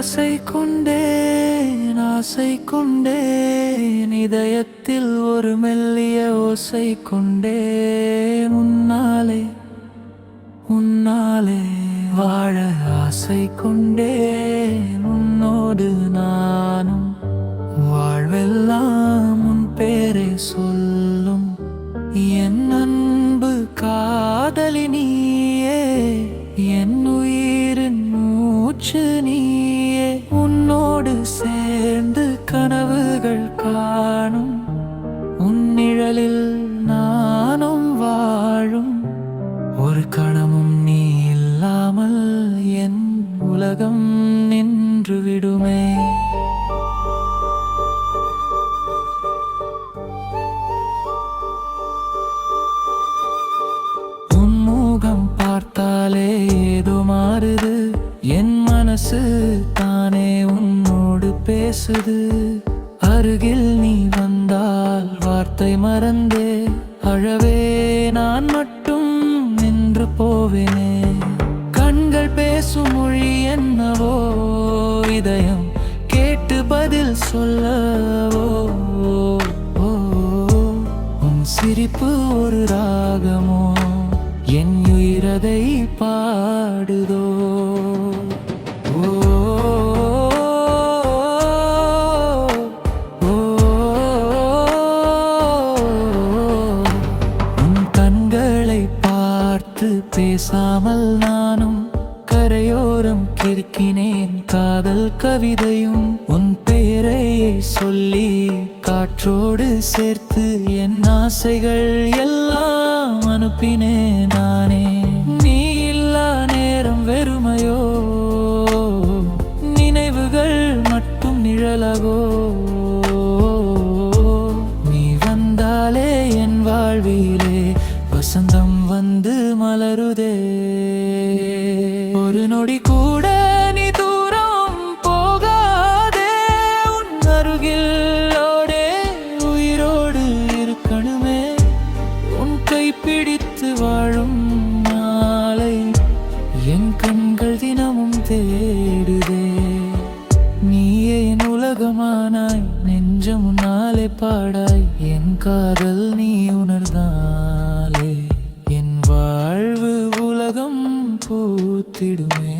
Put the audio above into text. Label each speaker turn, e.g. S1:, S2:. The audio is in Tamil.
S1: ஆசை கொண்டேன் இதயத்தில் ஒரு மெல்லிய ஓசை கொண்டேன் உன்னாலே வாழ ஆசை கொண்டேன் உன்னோடு நானும் வாழ்வெல்லாம் உன் பேரை சொல்லும் என் அன்பு காதலி நீயே என் உயிரின் மூச்சு நீயே உன்னோடு சேர்ந்து கனவுகள் காணும் உன் நிழலில் நானும் வாழும் ஒரு கணமும் நீ இல்லாமல் என் உலகம் நின்று விடுமே. உன் முகம் பார்த்தாலே ஏதோ மாறுது என் மனசு தானே உன்னோடு பேசுது அருகில் நீ வந்தால் வார்த்தை மறந்தே அழவே நான் மட்டும் நின்று போவேனே. கண்கள் பேசும் மொழி என்னவோ இதயம் கேட்டு பதில் சொல்லவோ உன் சிரிப்பு ஒரு ராகமோ என் உயிரதை பாடுதோ. உன் கண்களை பார்த்து பேசாமல் நானும் கரையோரம் கிறுக்கினேன் காதல் கவிதையும் உன் பெயரை சொல்லி காற்றோடு சேர்த்து என் ஆசைகள் எல்லாம் அனுப்பினேன் நானே. நீ இல்லா நேரம் வெறுமையோ நினைவுகள் மட்டும் நிழலாகோ நீ வந்தாலே என் வாழ்விலே வசந்தம் வந்து மலருதே. ஒரு நொடி கூட நீ தூரம் போகாதே உன் அருகிலோடே உயிரோடு இருக்கணுமே. உன் கை பிடித்து வாழும் நாளை என் கண்கள் தினமும் தேடுதே. நீயே என் உலகமானாய் நெஞ்சம் உன்னாலே பாடாய் என் காதல் நீ உணர்ந்தாலே என் வாழ்வு உலகம் பூத்திடுமே.